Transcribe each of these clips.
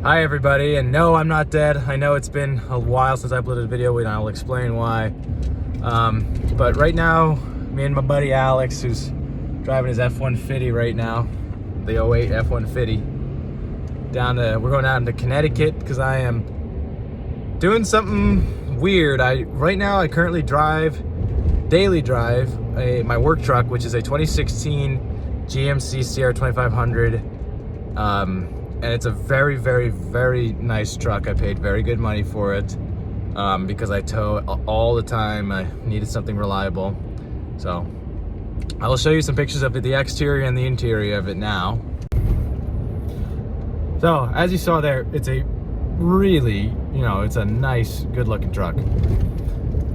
Hi everybody, and no, I'm not dead. I know it's been a while since I uploaded a video, and I'll explain why. But right now, me and my buddy Alex, who's driving his F-150 right now, the '08 F-150, we're going out into Connecticut because I am doing something weird. Right now I currently daily drive my work truck, which is a 2016 GMC Sierra 2500. And it's a very, very, very nice truck. I paid very good money for it because I tow all the time. I needed something reliable. So I will show you some pictures of it, the exterior and the interior of it now. So as you saw there, it's a really, it's a nice, good looking truck.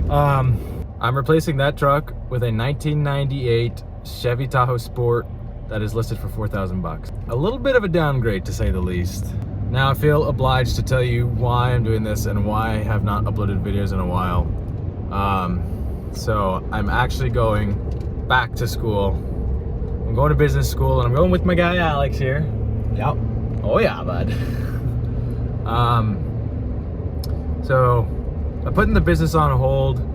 I'm replacing that truck with a 1998 Chevy Tahoe Sport that is listed for $4,000. A little bit of a downgrade, to say the least. Now I feel obliged to tell you why I'm doing this and why I have not uploaded videos in a while. So I'm actually going back to school. I'm going to business school, and I'm going with my guy Alex here. Yep. Oh yeah, bud. So I'm putting the business on hold.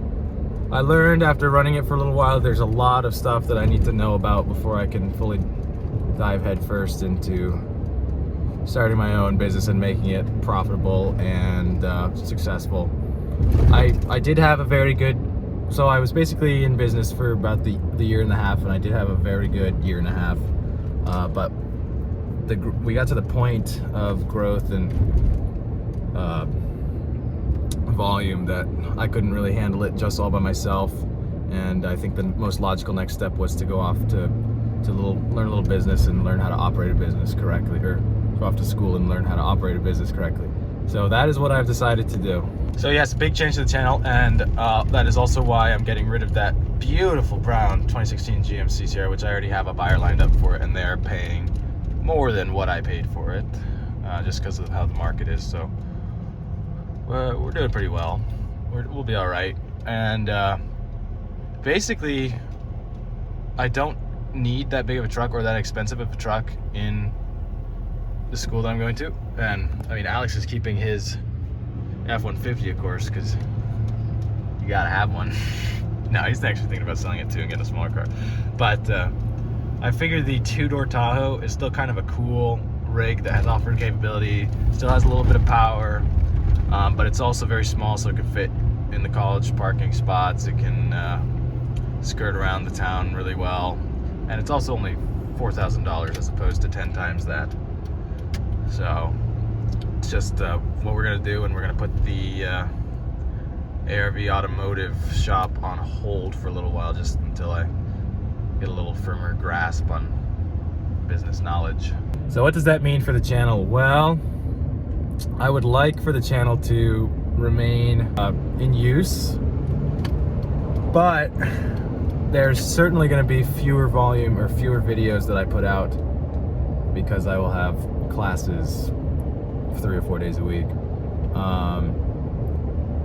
I learned after running it for a little while, there's a lot of stuff that I need to know about before I can fully dive headfirst into starting my own business and making it profitable and successful. I did have a very good, so I was basically in business for about the year and a half, and I did have a very good year and a half. But we got to the point of growth and volume that I couldn't really handle it just all by myself, and I think the most logical next step was to go off to learn a little business and learn how to operate a business correctly, or go off to school and learn how to operate a business correctly. So that is what I've decided to do. So yes, big change to the channel, and that is also why I'm getting rid of that beautiful brown 2016 GMC Sierra, which I already have a buyer lined up for it, and they're paying more than what I paid for it, just because of how the market is. So we're doing pretty well. We'll be all right. And basically, I don't need that big of a truck or that expensive of a truck in the school that I'm going to. And I mean, Alex is keeping his F-150, of course, because you gotta have one. No, he's actually thinking about selling it too and getting a smaller car. But I figured the two-door Tahoe is still kind of a cool rig that has off-road capability, still has a little bit of power. But it's also very small, so it can fit in the college parking spots. It can skirt around the town really well, and it's also only $4,000 as opposed to 10 times that. So it's just what we're gonna do, and we're gonna put the ARV Automotive shop on hold for a little while, just until I get a little firmer grasp on business knowledge. So what does that mean for the channel? Well, I would like for the channel to remain in use, but there's certainly going to be fewer volume or fewer videos that I put out because I will have classes 3 or 4 days a week.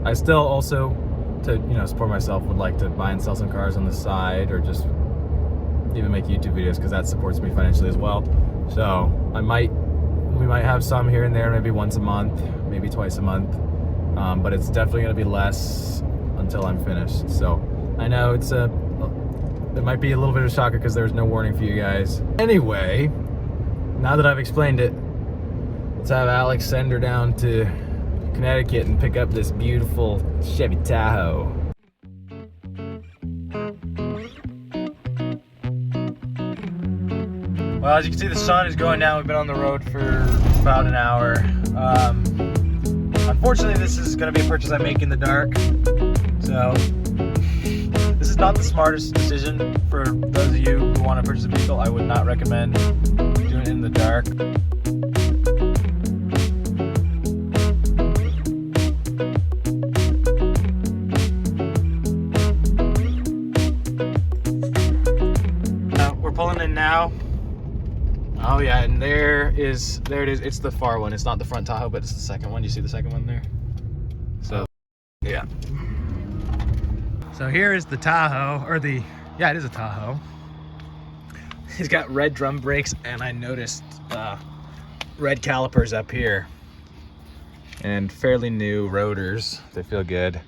I still also, to support myself, would like to buy and sell some cars on the side, or just even make YouTube videos, because that supports me financially as well. So we might have some here and there, maybe once a month, maybe twice a month, but it's definitely going to be less until I'm finished. So I know it might be a little bit of a shocker because there's no warning for you guys. Anyway, now that I've explained it, let's have Alex send her down to Connecticut and pick up this beautiful Chevy Tahoe. Well, as you can see, the sun is going down. We've been on the road for about an hour. Unfortunately, this is going to be a purchase I make in the dark. So this is not the smartest decision for those of you who want to purchase a vehicle. I would not recommend doing it in the dark. We're pulling in now. Oh yeah, and there it is. It's the far one. It's not the front Tahoe, but it's the second one. You see the second one there? So, yeah. So here is the Tahoe, or yeah, it is a Tahoe. He's got red drum brakes, and I noticed red calipers up here. and fairly new rotors. They feel good.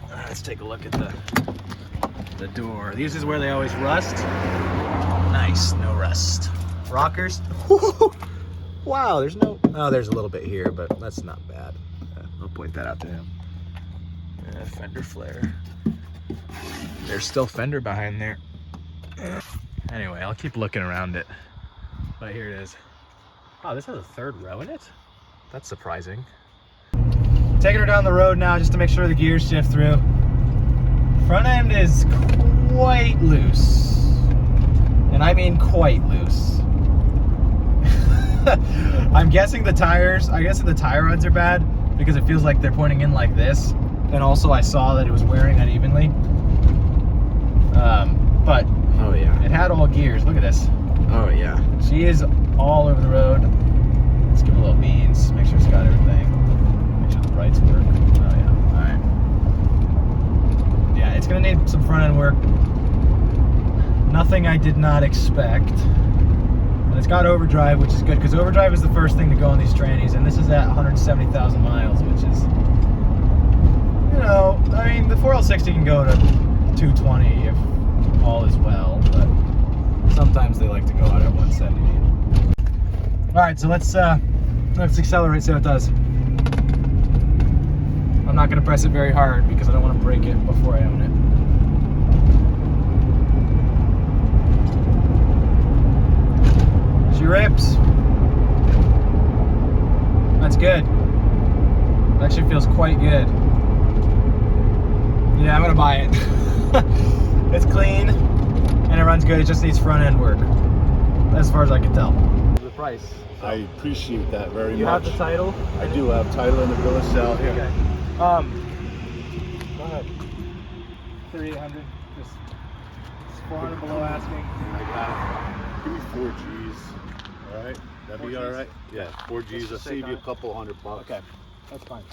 Let's take a look at the door. This is where they always rust. Nice, no rust. Rockers. Wow, there's no, oh, there's a little bit here, but that's not bad. I'll point that out to him. Fender flare. There's still fender behind there. Anyway, I'll keep looking around it. But here it is. Oh, this has a third row in it? That's surprising. Taking her down the road now just to make sure the gears shift through. Front end is quite loose. And I mean quite loose. I'm guessing the tires, the tire rods are bad because it feels like they're pointing in like this. And also I saw that it was wearing unevenly. But oh yeah, it had all gears. Look at this. Oh yeah. She is all over the road. Let's give it a little beans. Make sure it's got everything. Make sure the brights work. Oh yeah. All right. Yeah, it's gonna need some front end work. Nothing I did not expect. And it's got overdrive, which is good because overdrive is the first thing to go on these trannies, and this is at 170,000 miles, which is, you know, I mean, the 4L60 can go to 220 if all is well, but sometimes they like to go out at 170. All right, so let's accelerate, see how it does. I'm not gonna press it very hard because I don't want to break it before I own it. She rips. That's good. It actually feels quite good. Yeah, I'm gonna buy it. It's clean and it runs good. It just needs front end work, as far as I can tell. The price. So. I appreciate that very much. You have the title? I do have title and the bill of sale here. Okay. Go ahead. 3,800. Just 400 below asking. I got it. Give me 4 G's. All right. That'd be all right. Yeah, 4 G's. I'll save you a couple $100. Okay. That's fine.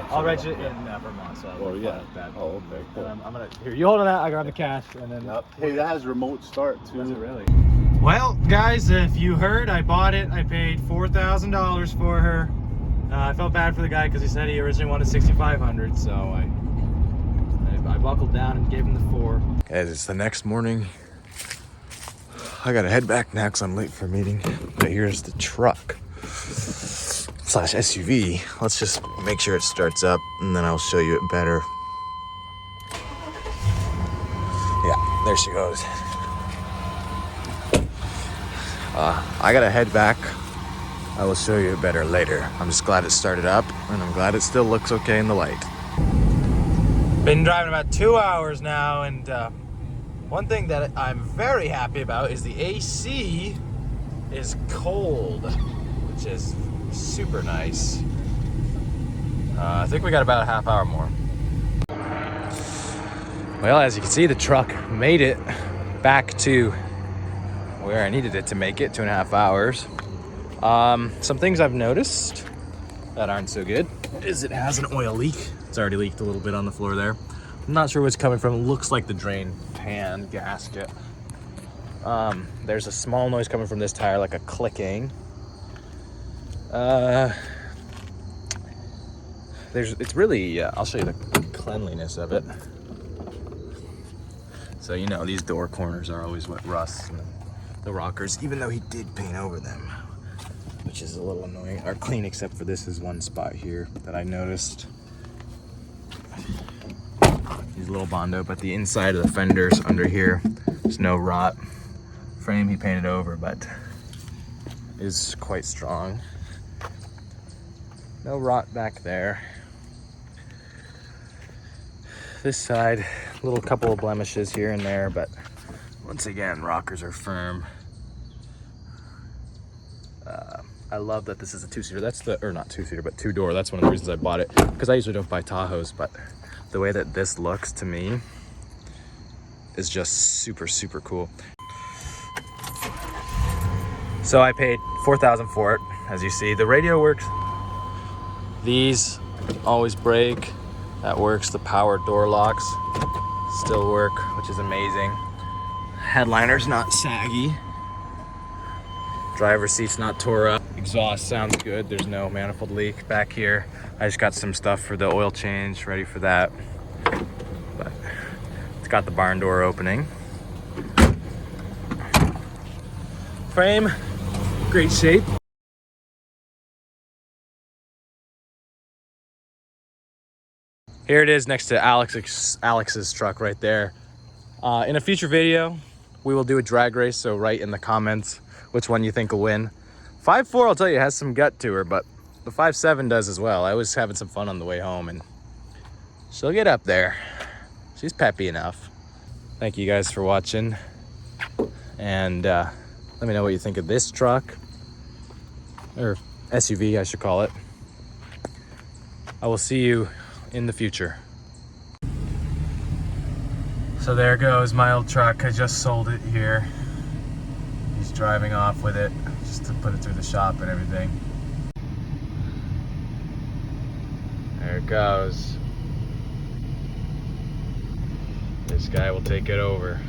I'll rent it in Vermont, so oh yeah. That. Oh okay. Cool. I'm gonna here. You hold on that. I grab the cash and then. Yep. Hey, that has remote start too. Does it really? Well, guys, if you heard, I bought it. I paid $4,000 for her. I felt bad for the guy because he said he originally wanted $6,500, so I buckled down and gave him the 4. Guys, it's the next morning. I gotta head back now because I'm late for a meeting. But here's the truck / SUV. Let's just make sure it starts up and then I'll show you it better. Yeah, there she goes. I gotta head back. I will show you it better later. I'm just glad it started up and I'm glad it still looks okay in the light. Been driving about 2 hours now, and one thing that I'm very happy about is the AC is cold, which is super nice. I think we got about a half hour more. Well, as you can see, the truck made it back to where I needed it to make it, 2.5 hours. Some things I've noticed that aren't so good is it has an oil leak. It's already leaked a little bit on the floor there. I'm not sure where it's coming from. It looks like the drain pan gasket. There's a small noise coming from this tire, like a clicking. It's really, I'll show you the cleanliness of it. So, you know, these door corners are always what rusts, and the rockers, even though he did paint over them, which is a little annoying, are clean except for this is one spot here that I noticed. He's a little Bondo, but the inside of the fenders under here, there's no rot. Frame he painted over, but is quite strong. No rot back there. This side, little couple of blemishes here and there, but once again, rockers are firm. I love that this is a 2-seater. That's the, or not 2-seater, but 2-door. That's one of the reasons I bought it, because I usually don't buy Tahoes, but the way that this looks to me is just super, super cool. So I paid $4,000 for it, as you see. The radio works. These always break. That works. The power door locks still work, which is amazing. Headliner's not saggy. Driver's seat's not tore up. exhaust sounds good. There's no manifold leak back here. I just got some stuff for the oil change, ready for that. But it's got the barn door opening. Frame, great shape. Here it is next to Alex's truck right there. In a future video, we will do a drag race, so write in the comments which one you think will win. 5.4, I'll tell you, has some gut to her, but the 5.7 does as well. I was having some fun on the way home, and she'll get up there. She's peppy enough. Thank you guys for watching, and let me know what you think of this truck, or SUV, I should call it. I will see you in the future. So there goes my old truck. I just sold it here. He's driving off with it just to put it through the shop and everything. There it goes. This guy will take it over.